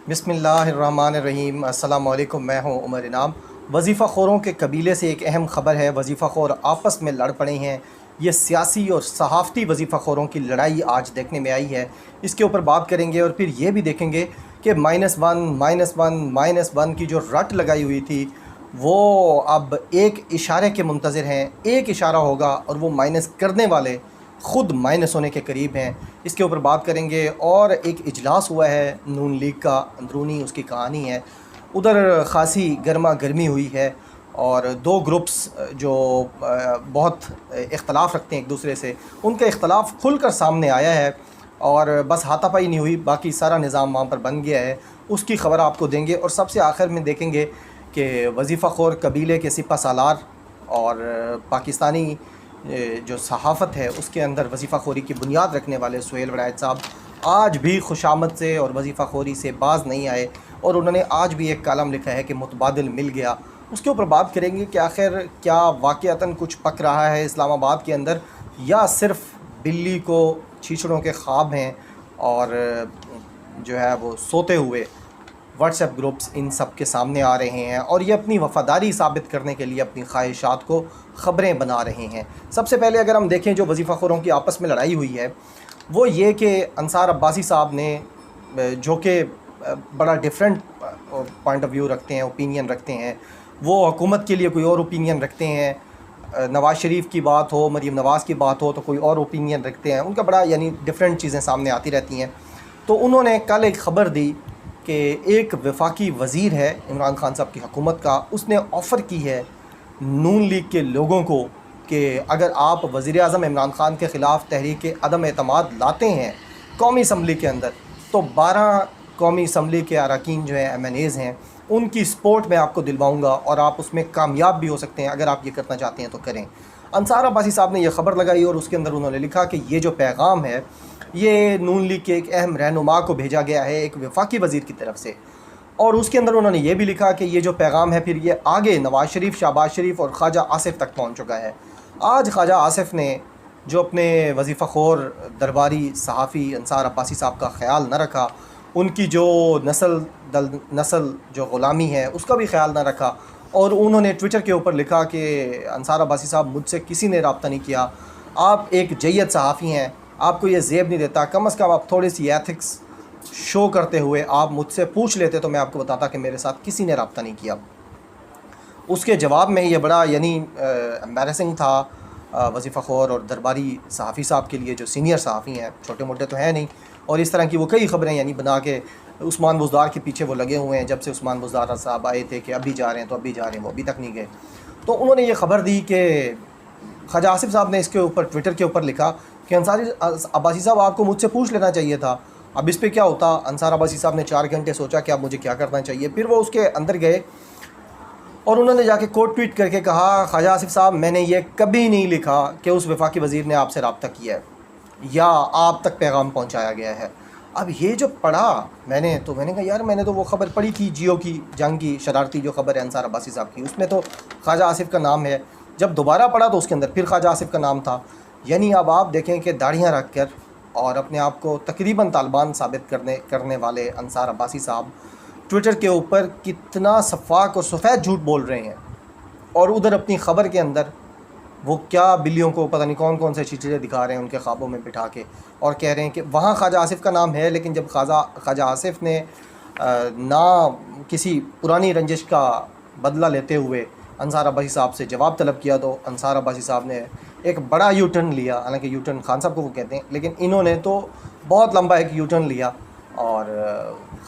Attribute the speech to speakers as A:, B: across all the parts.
A: बिस्मिल्लाहिर्रहमानिर्रहीम। अस्सलाम वालेकुम। मैं हूँ उमर इनाम। वजीफ़ा ख़ोरों के कबीले से एक अहम ख़बर है। वजीफ़ा ख़ोर आपस में लड़ पड़े हैं। ये सियासी और सहाफ़ती वजीफ़ा ख़ोरों की लड़ाई आज देखने में आई है। इसके ऊपर बात करेंगे और फिर ये भी देखेंगे कि -1 की जो रट लगाई हुई थी वो अब एक इशारे के मुंतज़िर हैं। एक इशारा होगा और वो माइनस करने वाले ख़ुद माइनस होने के करीब हैं। इसके ऊपर बात करेंगे। और एक इजलास हुआ है नून लीग का, अंदरूनी उसकी कहानी है। उधर ख़ासी गर्मा गर्मी हुई है और दो ग्रुप्स जो बहुत इख्तलाफ रखते हैं एक दूसरे से, उनका इख्तलाफ खुल कर सामने आया है और बस हाथापाई नहीं हुई, बाकी सारा निज़ाम वहाँ पर बन गया है। उसकी ख़बर आपको देंगे और सबसे आखिर में देखेंगे कि वजीफ़ा ख़ोर कबीले के सिपा सालार और पाकिस्तानी जो सहाफ़त है उसके अंदर वजीफ़ा ख़ोरी की बुनियाद रखने वाले सुहेल वड़ाइच साहब आज भी खुशामद से और वजीफ़ा ख़ोरी से बाज़ नहीं आए और उन्होंने आज भी एक कालम लिखा है कि मुतबादिल मिल गया। उसके ऊपर बात करेंगे कि आखिर क्या वाक़यातन कुछ पक रहा है इस्लामाबाद के अंदर, या सिर्फ़ बिल्ली को छीछड़ों के ख्वाब हैं और जो है वो सोते हुए व्हाट्सएप ग्रुप्स इन सब के सामने आ रहे हैं और ये अपनी वफ़ादारी साबित करने के लिए अपनी ख्वाहिशात को ख़बरें बना रहे हैं। सबसे पहले अगर हम देखें जो वजीफ़ा ख़ोरों की आपस में लड़ाई हुई है वो ये कि अंसार अब्बासी साहब ने, जो कि बड़ा डिफरेंट पॉइंट ऑफ व्यू रखते हैं, ओपिनियन रखते हैं, वो हुकूमत के लिए कोई और ओपिनियन रखते हैं। नवाज़ शरीफ की बात हो, मरीम नवाज़ की बात हो तो कोई और ओपिनियन रखते हैं। उनका बड़ा यानी डिफरेंट चीज़ें सामने आती रहती हैं। तो उन्होंने कल एक ख़बर दी कि एक वफाकी वज़ीर है इमरान खान साहब की हुकूमत का, उसने ऑफ़र की है नून लीग के लोगों को कि अगर आप वज़ीर-ए-आज़म इमरान खान के ख़िलाफ़ तहरीक अदम एतमाद लाते हैं कौमी असम्बली के अंदर, तो 12 कौमी असम्बली के अरकान जो हैं MNAs हैं उनकी सपोर्ट मैं आपको दिलवाऊँगा और आप उसमें कामयाब भी हो सकते हैं। अगर आप ये करना चाहते हैं तो करें। अंसार अब्बासी साहब ने यह ख़बर लगाई और उसके अंदर उन्होंने लिखा कि ये जो पैगाम है ये नून लीग के एक अहम रहनुमा को भेजा गया है एक वफाकी वज़ीर की तरफ से। और उसके अंदर उन्होंने ये भी लिखा कि ये जो पैगाम है फिर ये आगे नवाज़ शरीफ, शहबाज शरीफ और ख्वाजा आसिफ़ तक पहुँच चुका है। आज ख्वाजा आसिफ़ ने जो अपने वजीफ़ा ख़ोर दरबारी सहाफ़ी अंसार अब्बासी साहब का ख्याल न रखा, उनकी जो नस्ल जो ग़ुलामी है उसका भी ख्याल न रखा और उन्होंने ट्विटर के ऊपर लिखा कि अंसार अब्बासी साहब मुझसे किसी ने रब्ता नहीं किया, आप एक जय्यद सहाफ़ी हैं, आपको ये ज़ेब नहीं देता, कम अज़ कम आप थोड़ी सी एथिक्स शो करते हुए आप मुझसे पूछ लेते तो मैं आपको बताता कि मेरे साथ किसी ने रब्ता नहीं किया। उसके जवाब में ये बड़ा यानी एम्बैरेसिंग था वजीफ़ा ख़ोर और दरबारी सहाफ़ी साहब के लिए, जो सीनियर सहाफ़ी हैं, छोटे मोटे तो हैं नहीं। और इस तरह की वो कई ख़बरें यानी बना के उस्मान बुज़दार के पीछे वो लगे हुए हैं। जब से उस्मान बुज़दार साहब आए थे कि अभी जा रहे हैं तो अभी जा रहे हैं, वो अभी तक नहीं गए। तो उन्होंने ये ख़बर दी कि ख्वाजा आसिफ़ साहब ने इसके ऊपर ट्विटर के ऊपर लिखा कि अंसारी अब्बासी साहब आपको मुझसे पूछ लेना चाहिए था। अब इस पर क्या होता, अंसार अब्बासी साहब ने 4 घंटे सोचा कि अब मुझे क्या करना चाहिए। फिर वो उसके अंदर गए और उन्होंने जाके कोट ट्वीट करके कहा, ख्वाजा आसिफ़ साहब मैंने ये कभी नहीं लिखा कि उस वफाकी वज़ीर ने आपसे रब्ता किया है या आप तक पैगाम पहुंचाया गया है। अब ये जो पढ़ा मैंने कहा यार मैंने तो वो ख़बर पढ़ी थी जियो की जंग की शरारती जो ख़बर है अंसार अब्बासी साहब की, उसमें तो ख्वाजा आसिफ़ का नाम है। जब दोबारा पढ़ा तो उसके अंदर फिर ख्वाजा आसिफ़ का नाम था। यानी अब आप देखें कि दाढ़ियाँ रख कर और अपने आप को तकरीबन तालिबान साबित करने वाले अंसार अब्बासी साहब ट्विटर के ऊपर कितना सफ़ाक और सफ़ेद झूठ बोल रहे हैं और उधर अपनी ख़बर के अंदर वो क्या बिल्लियों को पता नहीं कौन कौन से चीज़ें दिखा रहे हैं उनके ख्वाबों में बिठा के और कह रहे हैं कि वहाँ ख्वाजा आसिफ़ का नाम है। लेकिन जब ख्वाजा आसिफ़ ने ना किसी पुरानी रंजिश का बदला लेते हुए अंसार अब्बासी साहब से जवाब तलब किया तो अंसार अब्बासी साहब ने एक बड़ा यू टर्न लिया। हालांकि यू टर्न खान साहब को वो कहते हैं, लेकिन इन्होंने तो बहुत लंबा एक यू टर्न लिया और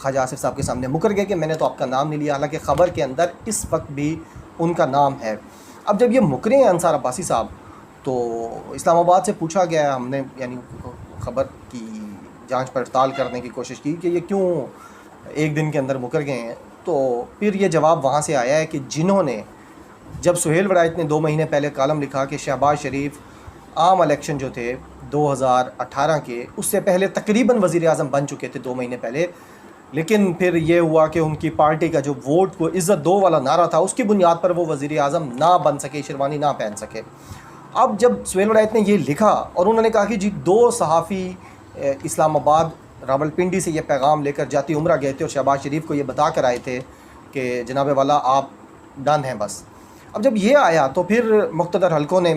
A: ख्वाजा आसिफ़ साहब के सामने मुकर गए कि मैंने तो आपका नाम नहीं लिया, हालांकि ख़बर के अंदर इस वक्त भी उनका नाम है। अब जब ये मुकरे हैं अंसार अब्बासी साहब तो इस्लामाबाद से पूछा गया, हमने यानी ख़बर की जांच पड़ताल करने की कोशिश की कि ये क्यों एक दिन के अंदर मुकर गए हैं। तो फिर ये जवाब वहाँ से आया है कि जिन्होंने, जब सुहेल वड़ाइच ने 2 महीने पहले कालम लिखा कि शहबाज शरीफ आम इलेक्शन जो थे 2018 के, उससे पहले तकरीबन वज़ीर-ए-आज़म बन चुके थे 2 महीने पहले, लेकिन फिर ये हुआ कि उनकी पार्टी का जो वोट को इज़्ज़त दो वाला नारा था उसकी बुनियाद पर वो वज़ीर-ए-आज़म ना बन सके, शेरवानी ना पहन सके। अब जब सुहेल वड़ाइच ने ये लिखा और उन्होंने कहा कि जी 2 सहाफ़ी इस्लामाबाद रावलपिंडी से ये पैगाम लेकर जाती उम्रा गए थे और शहबाज शरीफ को ये बता कर आए थे कि जनाब वाला आप डन हैं बस। अब जब ये आया तो फिर मुक़्तदर हलकों ने,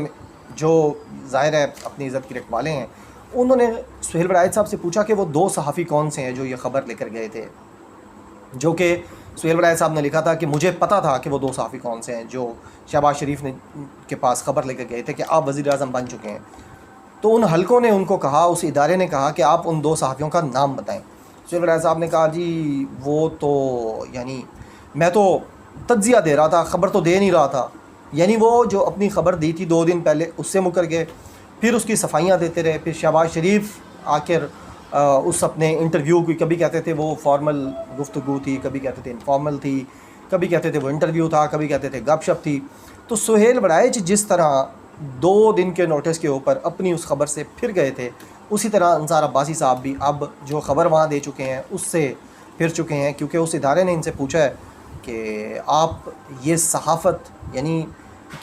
A: जो ज़ाहिर है अपनी इज़्ज़त के रखवाले हैं, उन्होंने सुहेल वड़ाइच साहब से पूछा कि वो 2 सहाफ़ी कौन से हैं जो ये ख़बर लेकर गए थे, जो कि सुहेल वड़ाइच साहब ने लिखा था कि मुझे पता था कि वो 2 सहाफ़ी कौन से हैं जो शहबाज शरीफ ने के पास ख़बर लेकर गए थे कि आप वज़ीर आज़म बन चुके हैं। तो उन हलकों ने उनको कहा, उस इदारे ने कहा कि आप उन 2 सहाफ़ियों का नाम बताएं। सुहेल वड़ाइच साहब ने कहा जी वो तो यानी मैं तो तज्ज़िया दे रहा था, ख़बर तो दे नहीं रहा था। यानी वो जो अपनी ख़बर दी थी 2 दिन पहले उससे मुकर गए, फिर उसकी सफाइयाँ देते रहे। फिर शहबाज शरीफ आखिर उस अपने इंटरव्यू की, कभी कहते थे वो फॉर्मल गुफ्तगू थी, कभी कहते थे इनफॉर्मल थी, कभी कहते थे वो इंटरव्यू था, कभी कहते थे गपशप थी। तो सुहेल वड़ाइच जिस तरह 2 दिन के नोटिस के ऊपर अपनी उस ख़बर से फिर गए थे, उसी तरह अंसार अब्बासी साहब भी अब जो ख़बर वहाँ दे चुके हैं उससे फिर चुके हैं, क्योंकि उस इदारे ने इनसे पूछा है कि आप ये सहाफ़त यानी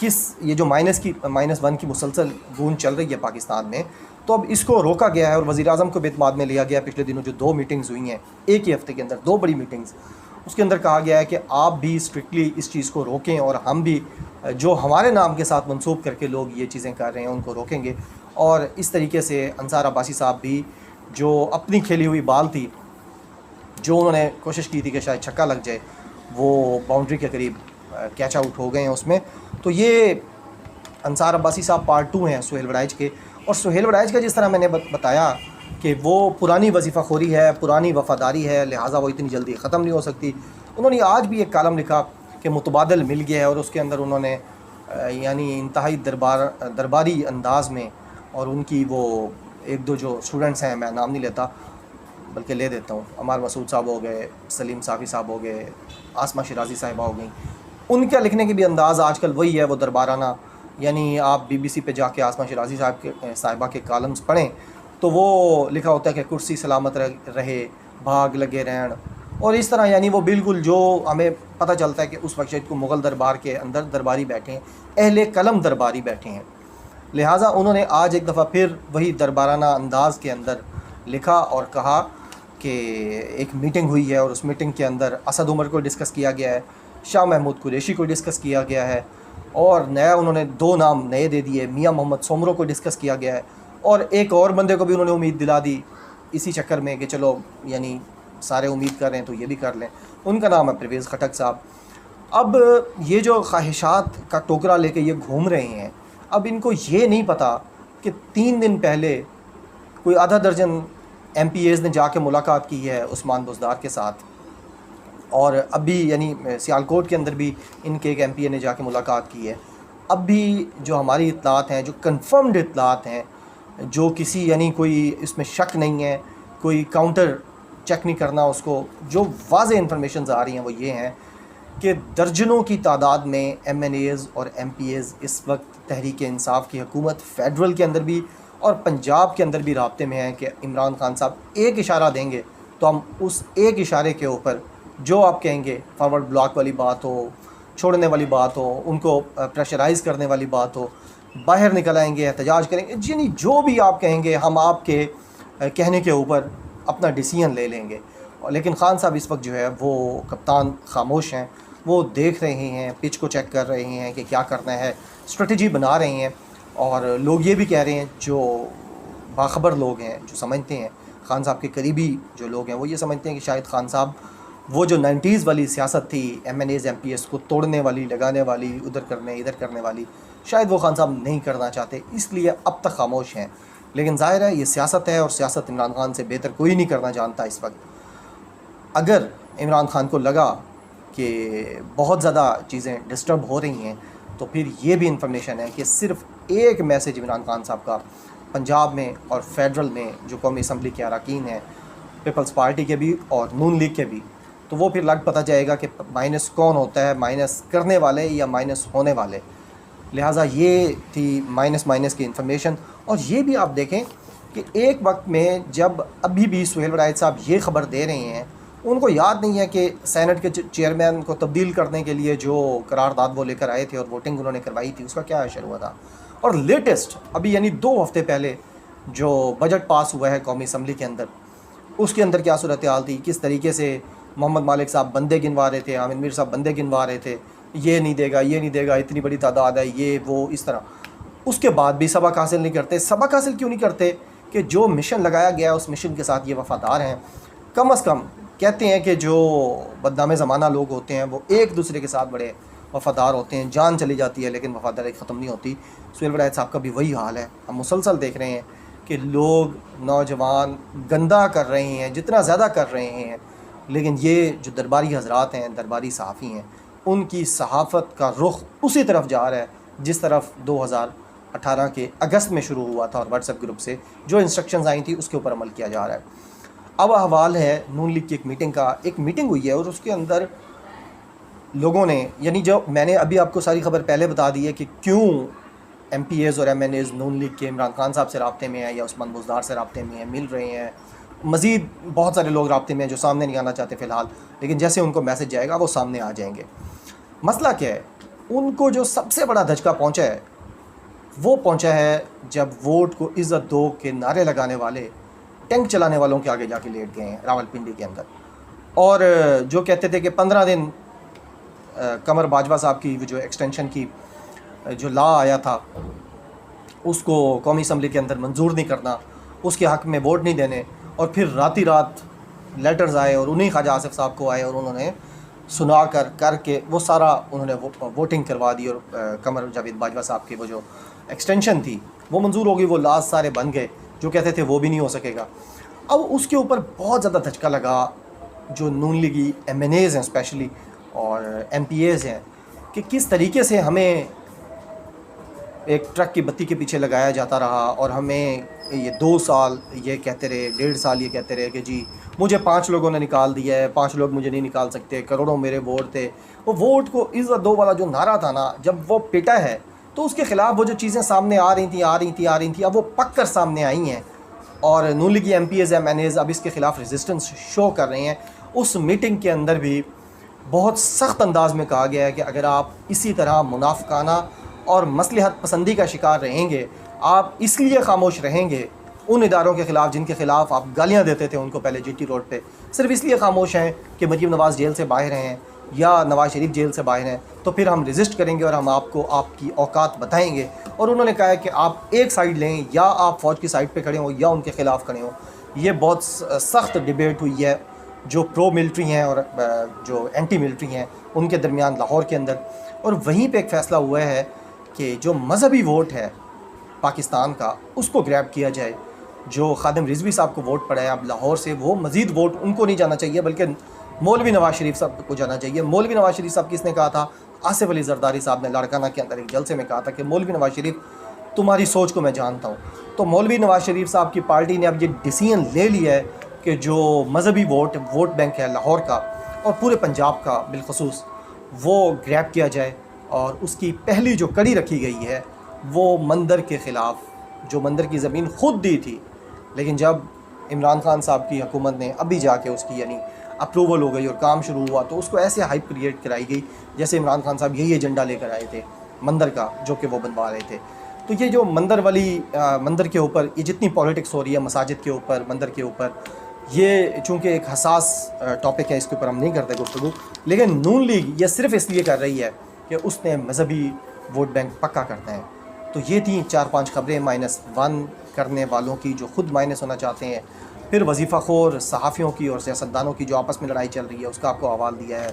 A: किस, ये जो -1 की मुसलसल गूंज चल रही है पाकिस्तान में, तो अब इसको रोका गया है और वज़ीर आज़म को भी एतमाद में लिया गया। पिछले दिनों जो 2 मीटिंग्स हुई हैं एक ही हफ़्ते के अंदर, 2 बड़ी मीटिंग्स, उसके अंदर कहा गया है कि आप भी स्ट्रिक्टली इस चीज़ को रोकें और हम भी जो हमारे नाम के साथ मंसूब करके लोग ये चीज़ें कर रहे हैं उनको रोकेंगे। और इस तरीके से अंसार अब्बासी साहब भी जो अपनी खेली हुई बाल थी, जो उन्होंने कोशिश की थी कि शायद छक्का लग जाए, वो बाउंड्री के करीब कैच आउट हो गए हैं उसमें। तो ये अंसार अब्बासी साहब पार्ट 2 हैं सुहेल वड़ाइच के। और सुहेल वड़ाइच का जिस तरह मैंने बताया कि वो पुरानी वजीफ़ाखोरी है, पुरानी वफ़ादारी है, लिहाजा वो इतनी जल्दी ख़त्म नहीं हो सकती। उन्होंने आज भी एक कालम लिखा कि मुतबादल मिल गया है, और उसके अंदर उन्होंने यानी इंतहाई दरबारी अंदाज़ में, और उनकी वो 1-2 जो स्टूडेंट्स हैं, मैं नाम नहीं लेता बल्कि ले देता हूँ, अमार मसूद साहब हो गए, सलीम साफ़ी साहब हो गए, आसमा शिराज़ी साहिबा हो गई, उनका लिखने के भी अंदाज़ आजकल वही है, वो दरबाराना। यानी आप BBC पे जाके आसमा शिराज़ी साहिबा के कॉलम्स पढ़ें तो वो लिखा होता है कि कुर्सी सलामत रहे, भाग लगे रहन, और इस तरह यानी वो बिल्कुल जो हमें पता चलता है कि उस वक्त को मुग़ल दरबार के अंदर दरबारी बैठे हैं, अहले कलम दरबारी बैठे हैं। लिहाजा उन्होंने आज एक दफ़ा फिर वही दरबाराना अंदाज़ के अंदर लिखा और कहा कि एक मीटिंग हुई है और उस मीटिंग के अंदर असद उमर को डिस्कस किया गया है, शाह महमूद कुरैशी को डिस्कस किया गया है, और नया उन्होंने 2 नाम नए दे दिए, मियाँ मोहम्मद सोमरो को डिस्कस किया गया है, और एक और बंदे को भी उन्होंने उम्मीद दिला दी इसी चक्कर में कि चलो यानी सारे उम्मीद कर रहे हैं तो ये भी कर लें। उनका नाम है परवेज़ खटक साहब। अब ये जो ख्वाहिशात का टोकरा लेके ये घूम रहे हैं, अब इनको ये नहीं पता कि 3 दिन पहले कोई आधा दर्जन MPAs ने जाके मुलाकात की है उस्मान बुज़दार के साथ, और अभी यानी सियालकोट के अंदर भी इनके एक MPA ने जाके मुलाकात की है। अब भी जो हमारी इत्तलात हैं, जो कन्फर्म्ड इत्तलात हैं, जो किसी यानी कोई इसमें शक नहीं है, कोई काउंटर चेक नहीं करना उसको, जो वाज़ेह इन्फॉर्मेशन आ रही हैं वो ये हैं कि दर्जनों की तादाद में MNAs और MPAs इस वक्त तहरीक इंसाफ की हुकूमत फेडरल के अंदर भी और पंजाब के अंदर भी राब्ते में है कि इमरान खान साहब एक इशारा देंगे तो हम उस एक इशारे के ऊपर जो आप कहेंगे, फॉरवर्ड ब्लॉक वाली बात हो, छोड़ने वाली बात हो, उनको प्रेशराइज़ करने वाली बात हो, बाहर निकल आएंगे, एहतजाज करेंगे, यानी जो भी आप कहेंगे हम आपके कहने के ऊपर अपना डिसीजन ले लेंगे। लेकिन ख़ान साहब इस वक्त जो है वो कप्तान खामोश हैं, वो देख रहे हैं, पिच को चेक कर रहे हैं कि क्या करना है, स्ट्रेटजी बना रहे हैं। और लोग ये भी कह रहे हैं, जो बाखबर लोग हैं, जो समझते हैं, ख़ान साहब के करीबी जो लोग हैं, वो ये समझते हैं कि शायद ख़ान साहब वो जो 90s वाली सियासत थी, MNAs MPAs को तोड़ने वाली, लगाने वाली, उधर करने इधर करने वाली, शायद वो ख़ान साहब नहीं करना चाहते, इसलिए अब तक खामोश हैं। लेकिन ज़ाहिर है ये सियासत है और सियासत इमरान खान से बेहतर कोई नहीं करना जानता इस वक्त। अगर इमरान खान को लगा कि बहुत ज़्यादा चीज़ें डिस्टर्ब हो रही हैं तो फिर ये भी इंफॉर्मेशन है कि सिर्फ़ एक मैसेज इमरान खान साहब का पंजाब में और फेडरल में जो कौमी असम्बली के अरकान हैं, पीपल्स पार्टी के भी और नून लीग के भी, तो वो फिर लग पता जाएगा कि माइनस कौन होता है, माइनस करने वाले या माइनस होने वाले। लिहाजा ये थी माइनस की इंफॉर्मेशन। और ये भी आप देखें कि एक वक्त में जब अभी भी सुहेल वड़ाइच साहब ये ख़बर दे रहे हैं, उनको याद नहीं है कि सेनेट के चेयरमैन को तब्दील करने के लिए जो करारदाद वो लेकर आए थे और वोटिंग उन्होंने करवाई थी, उसका क्या असर हुआ था। और लेटेस्ट अभी यानी 2 हफ़्ते पहले जो बजट पास हुआ है कौमी असम्बली के अंदर, उसके अंदर क्या सूरत हाल थी, किस तरीके से मोहम्मद मालिक साहब बंदे गिनवा रहे थे, आमिर मीर साहब बंदे गिनवा रहे थे, ये नहीं देगा, ये नहीं देगा, इतनी बड़ी तादाद है, ये वो इस तरह। उसके बाद भी सबक हासिल नहीं करते। सबक हासिल क्यों नहीं करते? कि जो मिशन लगाया गया है उस मिशन के साथ ये वफ़ादार हैं। कम अज़ कम कहते हैं कि जो बदनाम ज़माना लोग होते हैं वो एक दूसरे के साथ बड़े वफ़ादार होते हैं। जान चली जाती है लेकिन वफ़ादारी ख़त्म नहीं होती। सुहेल वड़ैच साहब का भी वही हाल है। हम मुसलसल देख रहे हैं कि लोग नौजवान गंदा कर रहे हैं, जितना ज़्यादा कर रहे हैं, लेकिन ये जो दरबारी हजरात हैं, दरबारी सहाफ़ी हैं, उनकी सहाफ़त का रुख उसी तरफ जा रहा है जिस तरफ 2018 के अगस्त में शुरू हुआ था और व्हाट्सएप ग्रुप से जो इंस्ट्रक्शंस आई थी उसके ऊपर अमल किया जा रहा है। अब अहवाल है नून लीग की एक मीटिंग का। एक मीटिंग हुई है और उसके अंदर लोगों ने, यानी जो मैंने अभी आपको सारी खबर पहले बता दी है कि क्यों MPAs और MNAs नून लीग के इमरान खान साहब से रब्ते में हैं या उस्मान बुज़दार से रब्ते में हैं, मिल रहे हैं। मज़ीद बहुत सारे लोग रब्ते में हैं जो सामने नहीं आना चाहते फ़िलहाल, लेकिन जैसे उनको मैसेज जाएगा वो सामने आ जाएंगे। मसला क्या है, उनको जो सबसे बड़ा धचका पहुँचा है वो पहुँचा है जब वोट को इज़्ज़त दो के नारे लगाने वाले टैंक चलाने वालों के आगे जाके लेट गए हैं रावलपिंडी के अंदर। और जो कहते थे कि 15 दिन कमर बाजवा साहब की जो एक्सटेंशन की जो लॉ आया था उसको कौमी असम्बली के अंदर मंजूर नहीं करना, उसके हक़ में वोट नहीं देने, और फिर राती रात लेटर्स आए और उन्हीं ख्वाजा आसिफ साहब को आए और उन्होंने सुना करके वो सारा उन्होंने वोटिंग करवा दी और कमर जावेद बाजवा साहब की वो जो एक्सटेंशन थी वो मंजूर हो गई। वो लास्ट सारे बन गए, जो कहते थे वो भी नहीं हो सकेगा। अब उसके ऊपर बहुत ज़्यादा धचका लगा जो नून लीगी MNAs हैं स्पेशली और MPAs हैं कि किस तरीके से हमें एक ट्रक की बत्ती के पीछे लगाया जाता रहा और हमें ये 2 साल ये कहते रहे, 1.5 साल ये कहते रहे कि जी मुझे 5 लोगों ने निकाल दिया है, 5 लोग मुझे नहीं निकाल सकते, करोड़ों मेरे वोट थे। वो वोट को इज़्ज़त दो वाला जो नारा था ना, जब वो पिटा है तो उसके ख़िलाफ़ वो जो चीज़ें सामने आ रही थी अब वो पक कर सामने आई हैं और नून लीगी MPAs MNAs अब इसके ख़िलाफ़ रेजिस्टेंस शो कर रहे हैं। उस मीटिंग के अंदर भी बहुत सख्त अंदाज में कहा गया है कि अगर आप इसी तरह मुनाफिकाना और मसलहत पसंदी का शिकार रहेंगे, आप इसलिए खामोश रहेंगे उन इदारों के ख़िलाफ़ जिनके ख़िलाफ़ आप गालियाँ देते थे उनको पहले GT रोड पे, सिर्फ इसलिए खामोश हैं कि मरीम नवाज़ जेल से बाहर हैं या नवाज़ शरीफ जेल से बाहर हैं, तो फिर हम रेजिस्ट करेंगे और हम आपको आपकी औकात बताएंगे। और उन्होंने कहा है कि आप एक साइड लें, या आप फ़ौज की साइड पे खड़े हों या उनके ख़िलाफ़ खड़े हों। ये बहुत सख्त डिबेट हुई है जो प्रो मिलिट्री हैं और जो एंटी मिलिट्री हैं उनके दरमियान लाहौर के अंदर। और वहीं पे एक फ़ैसला हुआ है कि जो मज़हबी वोट है पाकिस्तान का उसको ग्रैब किया जाए। जो खादिम रिजवी साहब को वोट पड़ा है अब लाहौर से, वो मज़ीद वोट उनको नहीं जाना चाहिए बल्कि मौलवी नवाज़ शरीफ साहब को जाना चाहिए। मौलवी नवाज़ शरीफ साहब किसने कहा था? आसिफ अली जरदारी साहब ने लाड़काना के अंदर एक जलसे में कहा था कि मौलवी नवाज़ शरीफ तुम्हारी सोच को मैं जानता हूँ। तो मौलवी नवाज़ शरीफ साहब की पार्टी ने अब ये डिसीजन ले लिया है कि जो मज़हबी वोट बैंक है लाहौर का और पूरे पंजाब का बिलखसूस, वो ग्रैब किया जाए। और उसकी पहली जो कड़ी रखी गई है वो मंदिर के ख़िलाफ़, जो मंदिर की ज़मीन ख़ुद दी थी, लेकिन जब इमरान खान साहब की हुकूमत ने अभी जाके उसकी यानी अप्रूवल हो गई और काम शुरू हुआ तो उसको ऐसे हाइप क्रिएट कराई गई जैसे इमरान खान साहब यही एजेंडा लेकर आए थे मंदिर का जो कि वो बनवा रहे थे। तो ये जो मंदिर वाली मंदिर के ऊपर ये जितनी पॉलिटिक्स हो रही है मसाजिद के ऊपर, मंदिर के ऊपर, ये चूँकि एक हसास टॉपिक है, इसके ऊपर हम नहीं करते गुफ्तगू, लेकिन नून लीग ये सिर्फ इसलिए कर रही है कि उसने मज़हबी वोट बैंक पक्का करना है। तो ये थी 4-5 खबरें -1 करने वालों की जो ख़ुद माइनस होना चाहते हैं, फिर वजीफ़ाखोर सहाफ़ियों की और सियासतदानों की जो आपस में लड़ाई चल रही है उसका आपको हवाल दिया है,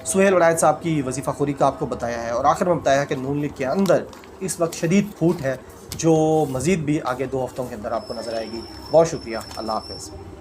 A: सुहेल वड़ैच साहब की वजीफ़ाखोरी का आपको बताया है, और आखिर में बताया है कि नून लीग के अंदर इस वक्त शदीद फूट है जो मज़ीद भी आगे 2 हफ़्तों के अंदर आपको नज़र आएगी। बहुत शुक्रिया, अल्लाह हाफ़िज़।